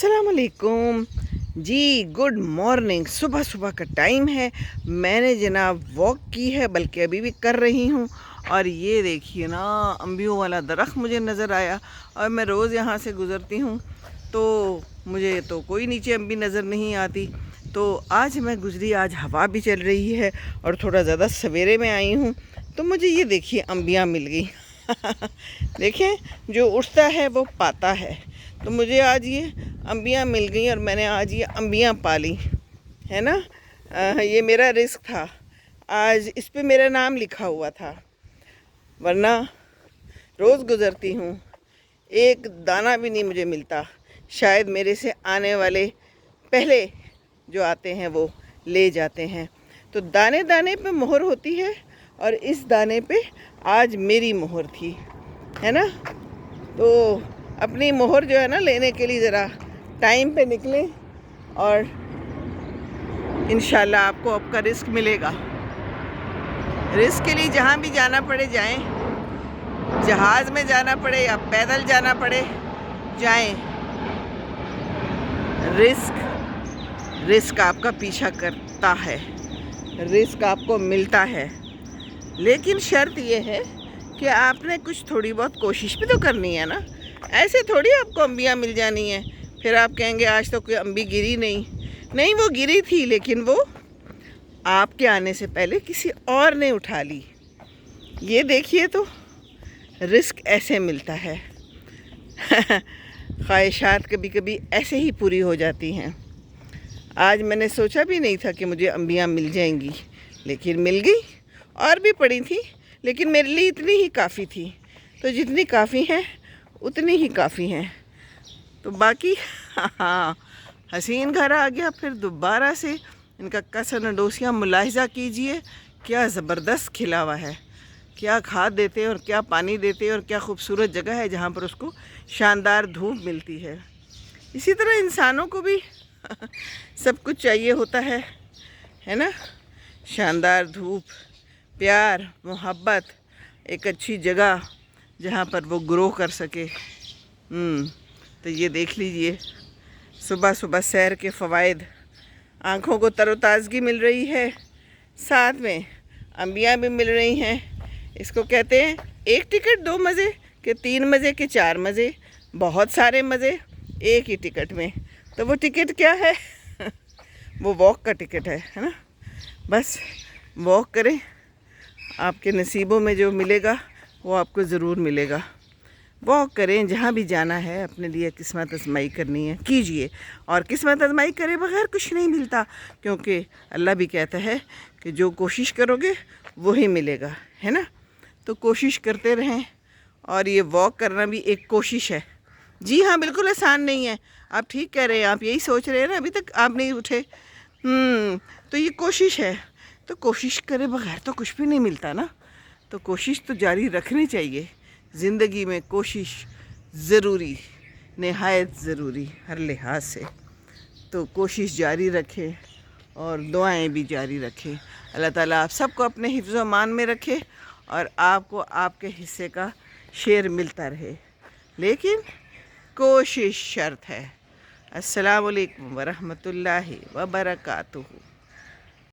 अस्सलाम वालेकुम जी। Good morning. सुबह सुबह का टाइम है। मैंने जनाब वॉक की है, बल्कि अभी भी कर रही हूँ। और ये देखिए ना, अम्बियों वाला दरख्त मुझे नज़र आया। और मैं रोज़ यहाँ से गुज़रती हूँ तो मुझे तो कोई नीचे अम्बी नज़र नहीं आती। तो आज मैं गुज़री, आज हवा भी चल रही है और थोड़ा ज़्यादा सवेरे में आई हूँ, तो मुझे ये देखिए अम्बियाँ मिल गई। देखें, जो उठता है वो पाता है। तो मुझे आज ये अम्बियाँ मिल गई और मैंने आज ये अम्बियाँ पाली, है ना। ये मेरा रिस्क था, आज इस पे मेरा नाम लिखा हुआ था, वरना रोज़ गुज़रती हूँ, एक दाना भी नहीं मुझे मिलता। शायद मेरे से आने वाले पहले जो आते हैं वो ले जाते हैं। तो दाने दाने पे मोहर होती है, और इस दाने पे आज मेरी मोहर थी, है ना। तो अपनी मोहर जो है ना लेने के लिए ज़रा टाइम पे निकलें, और इंशाल्लाह आपको आपका रिस्क मिलेगा। रिस्क के लिए जहाँ भी जाना पड़े जाएं, जहाज़ में जाना पड़े या पैदल जाना पड़े जाएं। रिस्क आपका पीछा करता है, रिस्क आपको मिलता है। लेकिन शर्त ये है कि आपने कुछ थोड़ी बहुत कोशिश भी तो करनी है ना। ऐसे थोड़ी आपको अम्बियाँ मिल जानी है, फिर आप कहेंगे आज तो कोई अम्बी गिरी नहीं, वो गिरी थी, लेकिन वो आपके आने से पहले किसी और ने उठा ली। ये देखिए, तो रिस्क ऐसे मिलता है। ख्वाहिशात कभी कभी ऐसे ही पूरी हो जाती हैं। आज मैंने सोचा भी नहीं था कि मुझे अम्बियाँ मिल जाएंगी, लेकिन मिल गई। और भी पड़ी थी, लेकिन मेरे लिए इतनी ही काफ़ी थी। तो जितनी काफ़ी हैं उतनी ही काफ़ी हैं। तो बाकी हाँ, हसीन घर आ गया। फिर दोबारा से इनका कसर नडोसियाँ मुलाहिजा कीजिए, क्या ज़बरदस्त खिला हुआ है, क्या खाद देते हैं और क्या पानी देते हैं, और क्या खूबसूरत जगह है जहाँ पर उसको शानदार धूप मिलती है। इसी तरह इंसानों को भी सब कुछ चाहिए होता है ना। शानदार धूप, प्यार, मोहब्बत, एक अच्छी जगह जहाँ पर वो ग्रो कर सके। तो ये देख लीजिए, सुबह सुबह सैर के फ़वाइद। आँखों को तरोताज़गी मिल रही है, साथ में अम्बियाँ भी मिल रही हैं। इसको कहते हैं एक टिकट दो मज़े, के तीन मज़े, के चार मज़े, बहुत सारे मज़े एक ही टिकट में। तो वो टिकट क्या है? वो वॉक का टिकट है ना। बस वॉक करें, आपके नसीबों में जो मिलेगा वो आपको ज़रूर मिलेगा। वॉक करें, जहाँ भी जाना है, अपने लिए किस्मत आजमाई करनी है कीजिए। और किस्मत आजमाई करे बगैर कुछ नहीं मिलता, क्योंकि अल्लाह भी कहता है कि जो कोशिश करोगे वही मिलेगा, है ना। तो कोशिश करते रहें, और ये वॉक करना भी एक कोशिश है। जी हाँ, बिल्कुल आसान नहीं है। आप ठीक कह रहे हैं, आप यही सोच रहे हैं ना, अभी तक आप नहीं उठे। तो ये कोशिश है। तो कोशिश करे बगैर तो कुछ भी नहीं मिलता ना। तो कोशिश तो जारी रखनी चाहिए। ज़िंदगी में कोशिश ज़रूरी, नहायत ज़रूरी हर लिहाज से। तो कोशिश जारी रखें और दुआएं भी जारी रखें। अल्लाह ताला आप सबको अपने हिफ्ज़ व अमान में रखे, और आपको आपके हिस्से का शेर मिलता रहे। लेकिन कोशिश शर्त है। अस्सलाम वालेकुम वरहमतुल्लाहि व बरकातुहू।